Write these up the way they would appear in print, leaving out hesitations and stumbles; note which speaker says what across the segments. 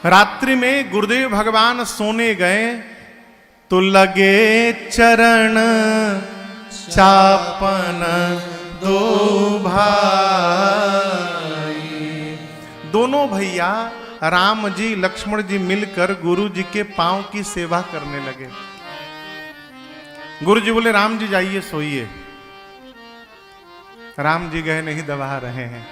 Speaker 1: रात्रि में गुरुदेव भगवान सोने गए तो लगे चरण चापन दो भाई। दोनों भैया राम जी लक्ष्मण जी मिलकर गुरु जी के पांव की सेवा करने लगे। गुरु जी बोले राम जी जाइए सोइए। राम जी गए नहीं, दबा रहे हैं।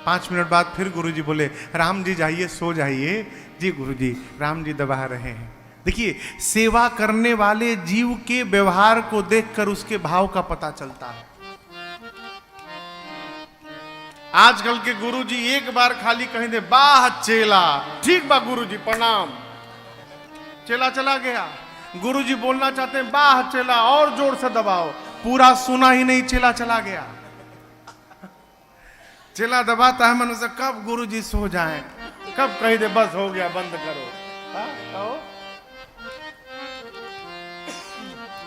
Speaker 1: 5 मिनट बाद फिर गुरु जी बोले राम जी जाइए सो जाइए। जी गुरु जी, राम जी दबा रहे हैं। देखिए, सेवा करने वाले जीव के व्यवहार को देखकर उसके भाव का पता चलता है। आजकल के गुरु जी एक बार खाली कहीं दे बाह चेला, ठीक बा गुरु जी प्रणाम, चेला चला गया। गुरु जी बोलना चाहते हैं बाह चेला, और जोर से दबाओ, पूरा सुना ही नहीं, चेला चला गया। चेला दबाता है मनुष्य, कब गुरु जी सो जाएं, कब कही दे बस हो गया बंद करो।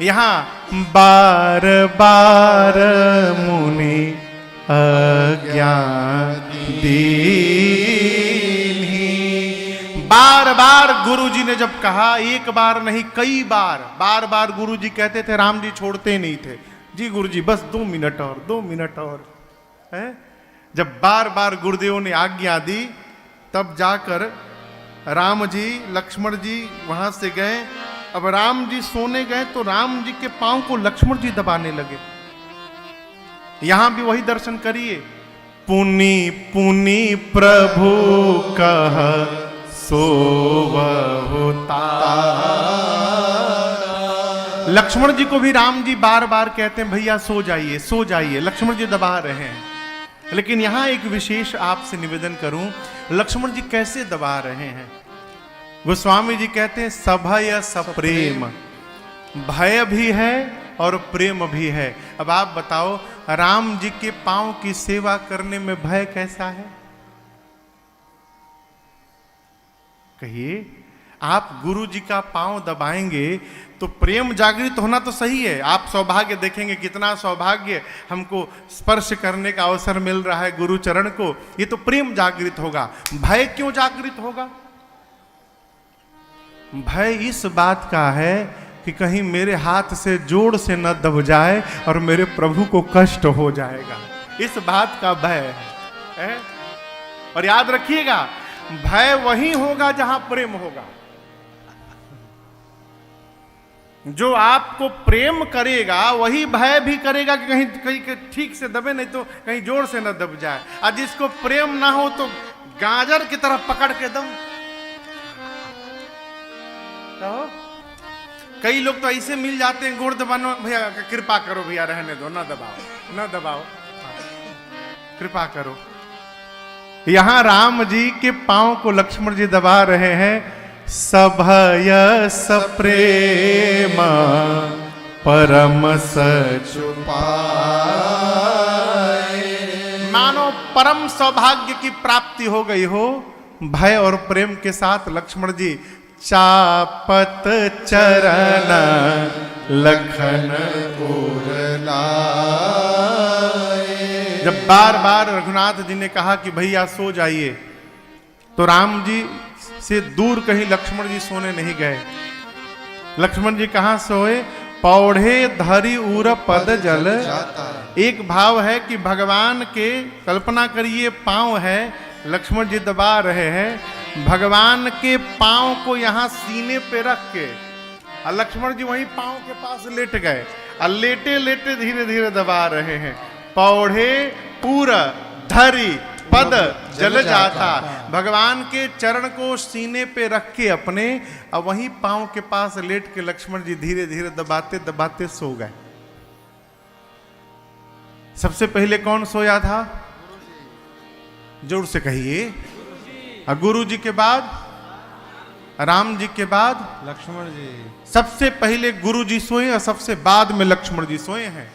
Speaker 1: यहां बार बार मुनि अज्ञान दीन्ही। बार बार गुरु जी ने जब कहा, एक बार नहीं कई बार, बार बार गुरु जी कहते थे, राम जी छोड़ते नहीं थे। जी गुरु जी बस 2 मिनट और, 2 मिनट और है। जब बार बार गुरुदेव ने आज्ञा दी तब जाकर राम जी लक्ष्मण जी वहां से गए। अब राम जी सोने गए तो राम जी के पांव को लक्ष्मण जी दबाने लगे। यहां भी वही दर्शन करिए, पुनि पुनि प्रभु कह सोवहुता। लक्ष्मण जी को भी राम जी बार बार कहते हैं भैया सो जाइए सो जाइए, लक्ष्मण जी दबा रहे हैं। लेकिन यहां एक विशेष आपसे निवेदन करूं, लक्ष्मण जी कैसे दबा रहे हैं। गोस्वामी जी कहते हैं सभय सप्रेम, भय भी है और प्रेम भी है। अब आप बताओ, राम जी के पांव की सेवा करने में भय कैसा है? कहिए, आप गुरु जी का पांव दबाएंगे तो प्रेम जागृत होना तो सही है। आप सौभाग्य देखेंगे, कितना सौभाग्य, हमको स्पर्श करने का अवसर मिल रहा है गुरु चरण को, ये तो प्रेम जागृत होगा। भय क्यों जागृत होगा? भय इस बात का है कि कहीं मेरे हाथ से जोड़ से न दब जाए और मेरे प्रभु को कष्ट हो जाएगा, इस बात का भय है। और याद रखिएगा, भय वही होगा जहां प्रेम होगा। जो आपको प्रेम करेगा वही भय भी करेगा कि कहीं कहीं ठीक से दबे, नहीं तो कहीं जोर से न दब जाए। और जिसको प्रेम ना हो तो गाजर की तरफ पकड़ के दम। तो कई लोग तो ऐसे मिल जाते हैं, गोड़ दबानो, भैया कृपा करो भैया रहने दो, ना दबाओ ना दबाओ, कृपा करो। यहां राम जी के पांव को लक्ष्मण जी दबा रहे हैं। सभय सप्रेम परम सचुपाए। मानो परम सौभाग्य की प्राप्ति हो गई हो। भय और प्रेम के साथ लक्ष्मण जी चापत चरण लखन उरलाए। जब बार बार रघुनाथ जी ने कहा कि भैया सो जाइए, तो राम जी से दूर कहीं लक्ष्मण जी सोने नहीं गए। लक्ष्मण जी कहां सोए? पौढ़े धरी उर पद जल। एक भाव है कि भगवान के, कल्पना करिए पांव है, लक्ष्मण जी दबा रहे हैं, भगवान के पांव को यहां सीने पे रख के, और लक्ष्मण जी वहीं पांव के पास लेट गए, और लेटे लेटे धीरे धीरे दबा रहे हैं। पौढ़े उर धरी पद जल जाता। भगवान के चरण को सीने पे रख के अपने, और वहीं पांव के पास लेट के लक्ष्मण जी धीरे धीरे दबाते दबाते सो गए। सबसे पहले कौन सोया था? जोर से कहिए। गुरु जी के बाद, राम जी के बाद
Speaker 2: लक्ष्मण जी।
Speaker 1: सबसे पहले गुरु जी सोए और सबसे बाद में लक्ष्मण जी सोए हैं।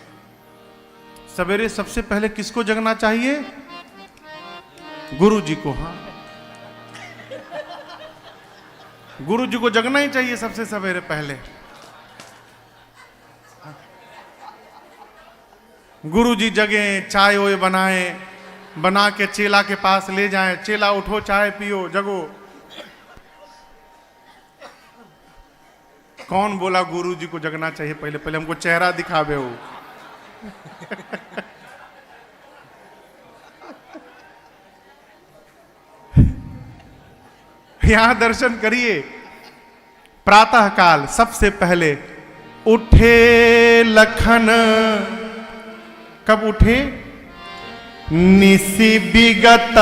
Speaker 1: सवेरे सबसे पहले किसको जगना चाहिए? गुरु जी को। हाँ, गुरु जी को जगना ही चाहिए सबसे सवेरे पहले। गुरु जी जगे, चाय ओए बनाए, बना के चेला के पास ले जाएं, चेला उठो चाय पियो जगो, कौन बोला गुरु जी को जगना चाहिए? पहले पहले हमको चेहरा दिखावे हो। यहां दर्शन करिए। प्रातः काल सबसे पहले उठे लखन। कब उठे? निसी विगत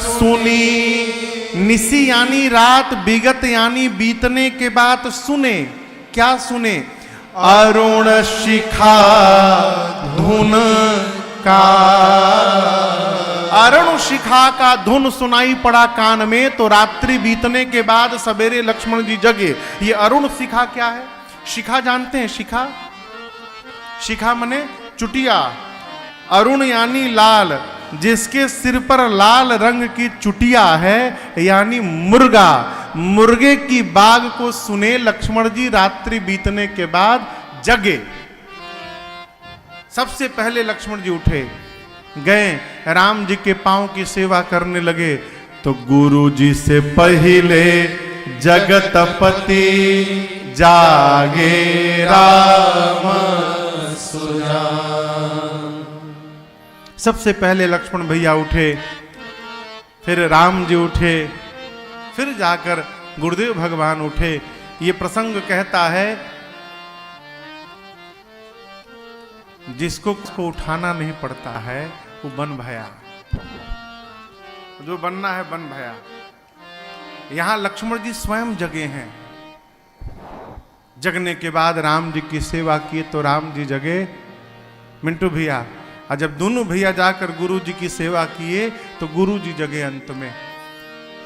Speaker 1: सुनी। निसी यानी रात, विगत यानी बीतने के बाद सुने। क्या सुने? अरुण शिखा धुन का। अरुण शिखा का धुन सुनाई पड़ा कान में, तो रात्रि बीतने के बाद सवेरे लक्ष्मण जी जगे। ये अरुण शिखा क्या है? शिखा जानते हैं? शिखा, शिखा मने चुटिया। अरुण यानी लाल, जिसके सिर पर लाल रंग की चुटिया है, यानी मुर्गा। मुर्गे की बाग को सुने लक्ष्मण जी रात्रि बीतने के बाद जगे। सबसे पहले लक्ष्मण जी उठे, गए राम जी के पांव की सेवा करने लगे। तो गुरु जी से पहले जगतपति जागे राम सुजान। सबसे पहले लक्ष्मण भैया उठे, फिर राम जी उठे, फिर जाकर गुरुदेव भगवान उठे। ये प्रसंग कहता है जिसको उठाना नहीं पड़ता है वो बन भया, जो बनना है बन भया। यहां लक्ष्मण जी स्वयं जगे हैं। जगने के बाद राम जी की सेवा किए तो राम जी जगे। मिंटू भैया, और जब दोनों भैया जाकर गुरु जी की सेवा किए तो गुरु जी जगे अंत में।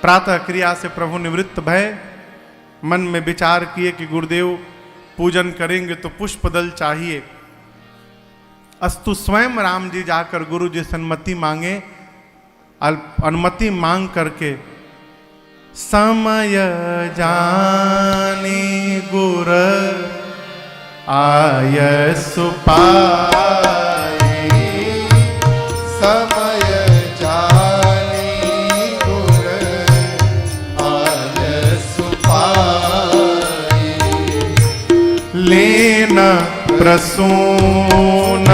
Speaker 1: प्रातः क्रिया से प्रभु निवृत्त भय, मन में विचार किए कि गुरुदेव पूजन करेंगे तो पुष्प दल चाहिए। अस्तु स्वयं राम जी जाकर गुरु जी से अनुमति मांगे। अनुमति मांग करके समय जानी गुर आय सुपाई।
Speaker 2: समय जानी गुर आय सुपाई।
Speaker 1: लेन प्रसून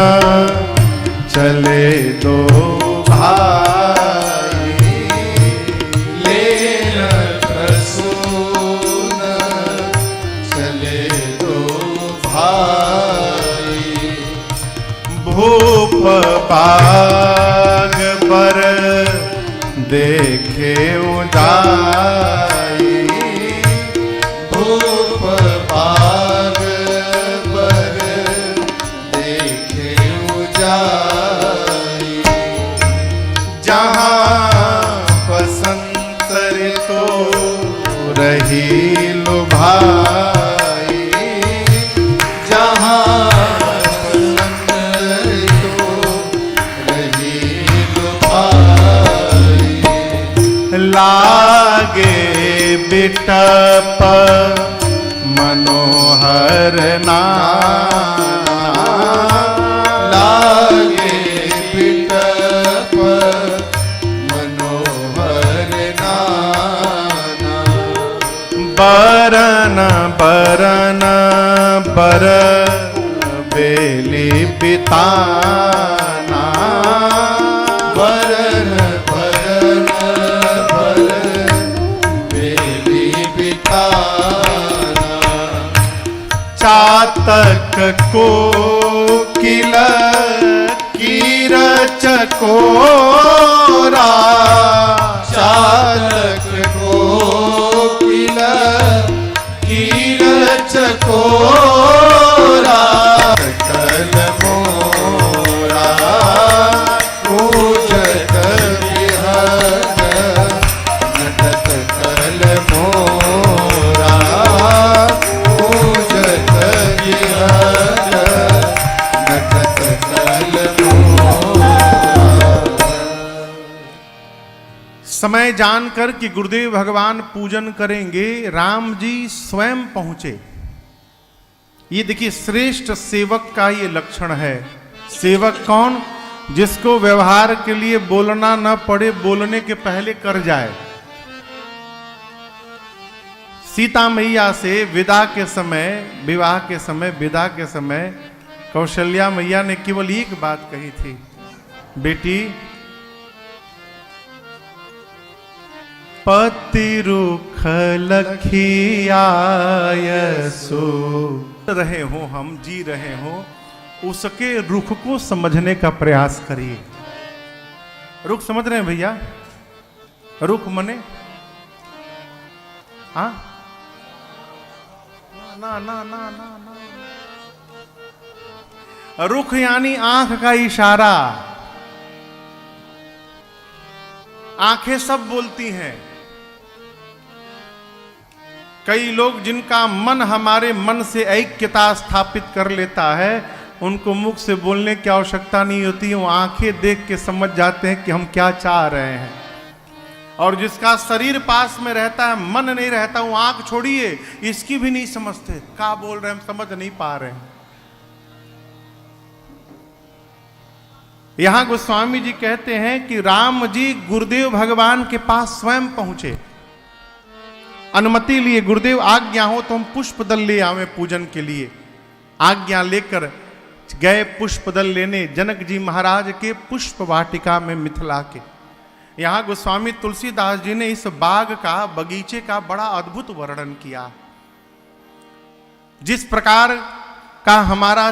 Speaker 1: चले दो भाई।
Speaker 2: लेन प्रसून चले दो भाई।
Speaker 1: भूप बाग पर देखे उदाई।
Speaker 2: भूप बाग पर देखे उजाई।
Speaker 1: जहाँ बसंत ऋतु रही लुभाई।
Speaker 2: जहाँ बसंत ऋतु रही लुभाई।
Speaker 1: लागे बिटप मनोहर नाना।
Speaker 2: लागे बिटप मनोहर नाना।
Speaker 1: बरन बरन बर बेली बिताना।
Speaker 2: बरन बरन बर बेली बिताना।
Speaker 1: चातक को किल कीर चकोरा।
Speaker 2: चातक को किल कीर चकोरा। सकल मोरा पूजत विहग नटत कल मोरा। पूजत विहग नटत कल मोरा।
Speaker 1: समय जानकर कि गुरुदेव भगवान पूजन करेंगे, राम जी स्वयं पहुंचे। ये देखिए श्रेष्ठ सेवक का ये लक्षण है। सेवक कौन? जिसको व्यवहार के लिए बोलना न पड़े, बोलने के पहले कर जाए। सीता मैया से विदा के समय, विवाह के समय, विदा के समय कौशल्या मैया ने केवल एक बात कही थी, बेटी पति रुख लखियायसो, रहे हो हम, जी रहे हो, उसके रुख को समझने का प्रयास करिए। रुख समझ रहे हैं भैया? रुख मने हाँ ना ना ना ना ना, रुख यानी आंख का इशारा। आंखें सब बोलती हैं। कई लोग जिनका मन हमारे मन से ऐक्यता स्थापित कर लेता है, उनको मुख से बोलने की आवश्यकता नहीं होती, वो आंखें देख के समझ जाते हैं कि हम क्या चाह रहे हैं। और जिसका शरीर पास में रहता है, मन नहीं रहता, वो आंख छोड़िए, इसकी भी नहीं समझते, क्या बोल रहे हैं हम समझ नहीं पा रहे हैं। यहां गोस्वामी जी कहते हैं कि राम जी गुरुदेव भगवान के पास स्वयं पहुंचे, अनुमति लिए, गुरुदेव आज्ञा हो तो हम पुष्प दल ले आवे पूजन के लिए। आज्ञा लेकर गए पुष्प दल लेने जनक जी महाराज के पुष्प वाटिका में मिथिला के। यहां गोस्वामी तुलसीदास जी ने इस बाग का, बगीचे का बड़ा अद्भुत वर्णन किया। जिस प्रकार का हमारा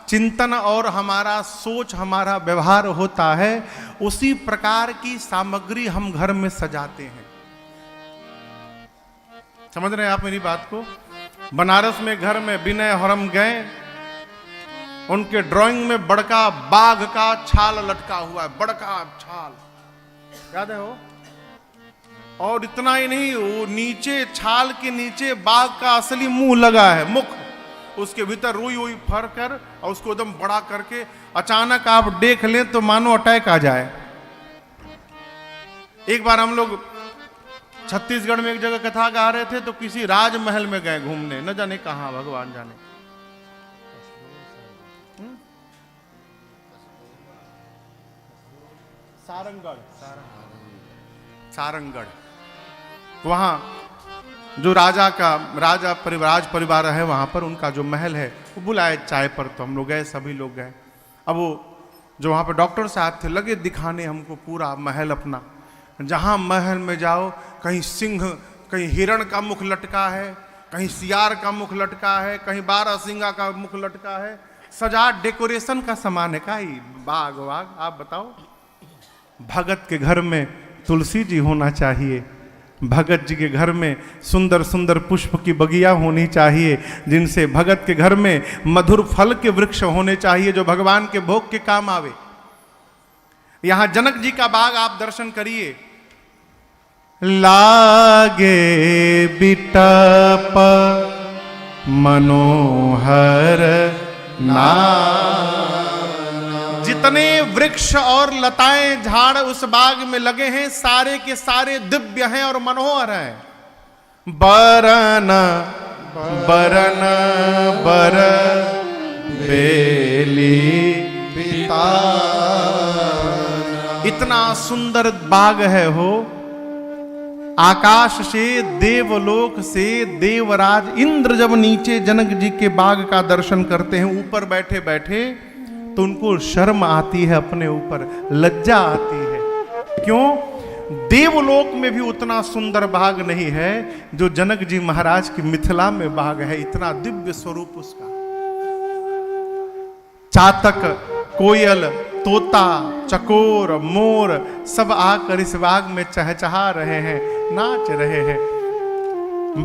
Speaker 1: चिंतन और हमारा सोच, हमारा व्यवहार होता है, उसी प्रकार की सामग्री हम घर में सजाते हैं। समझ रहे हैं आप मेरी बात को? बनारस में घर में विनय हरम गए, उनके ड्राइंग में बड़का बाघ का छाल लटका हुआ है, बड़का छाल, याद है वो? और इतना ही नहीं, वो नीचे छाल के नीचे बाघ का असली मुंह लगा है, मुख, उसके भीतर रुई हुई फर कर और उसको एकदम बड़ा करके अचानक आप देख लें तो मानो अटैक आ जाए। एक बार हम लोग छत्तीसगढ़ में एक जगह कथा गा रहे थे, तो किसी राजमहल में गए घूमने, न जाने कहां, भगवान जाने। सारंगढ़, वहां जो राजा परिवार है, वहां पर उनका जो महल है, वो बुलाए चाय पर, तो हम लोग गए, सभी लोग गए। अब वो जो वहां पर डॉक्टर साहब थे, लगे दिखाने हमको पूरा महल अपना। जहां महल में जाओ, कहीं सिंह, कहीं हिरण का मुख लटका है, कहीं सियार का मुख लटका है, कहीं बारहसिंगा का मुख लटका है, सजा डेकोरेशन का सामान है। का ही बाग वाग, आप बताओ। भगत के घर में तुलसी जी होना चाहिए, भगत जी के घर में सुंदर सुंदर पुष्प की बगिया होनी चाहिए, जिनसे भगत के घर में मधुर फल के वृक्ष होने चाहिए, जो भगवान के भोग के काम आवे। यहां जनक जी का बाग आप दर्शन करिए, लागे बिटप मनोहर ना, जितने वृक्ष और लताएं झाड़ उस बाग में लगे हैं, सारे के सारे दिव्य हैं और मनोहर हैं। बरन बरन बर बेली बिता, इतना सुंदर बाग है हो। आकाश से, देवलोक से देवराज इंद्र जब नीचे जनक जी के बाग का दर्शन करते हैं, ऊपर बैठे बैठे, तो उनको शर्म आती है, अपने ऊपर लज्जा आती है। क्यों? देवलोक में भी उतना सुंदर बाग नहीं है जो जनक जी महाराज की मिथिला में बाग है, इतना दिव्य स्वरूप उसका। चातक, कोयल, तोता, चकोर, मोर सब आकर इस बाग में चहचहा रहे हैं, नाच रहे हैं।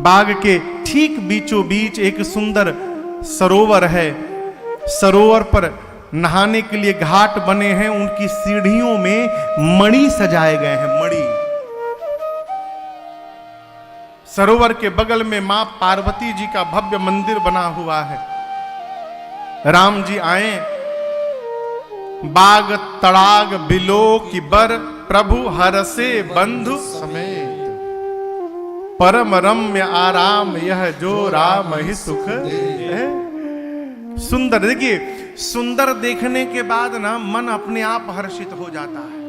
Speaker 1: बाग के ठीक बीचों बीच एक सुंदर सरोवर है। सरोवर पर नहाने के लिए घाट बने हैं, उनकी सीढ़ियों में मणि सजाए गए हैं, मणि। सरोवर के बगल में मां पार्वती जी का भव्य मंदिर बना हुआ है। राम जी आए, बाग तड़ाग बिलो की बर, प्रभु हरसे बंधु समेत, परम रम्य आराम यह जो राम ही सुख है। सुंदर, देखिए, सुंदर देखने के बाद ना मन अपने आप हर्षित हो जाता है।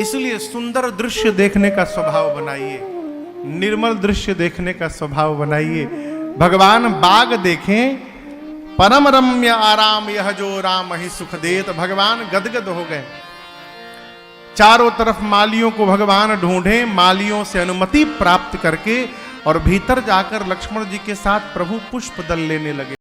Speaker 1: इसलिए सुंदर दृश्य देखने का स्वभाव बनाइए। निर्मल दृश्य देखने का स्वभाव बनाइए। भगवान बाग देखें, परम रम्य आराम यह जो राम ही सुख देत। भगवान गदगद हो गए। चारों तरफ मालियों को भगवान ढूंढे, मालियों से अनुमति प्राप्त करके और भीतर जाकर लक्ष्मण जी के साथ प्रभु पुष्प दल लेने लगे।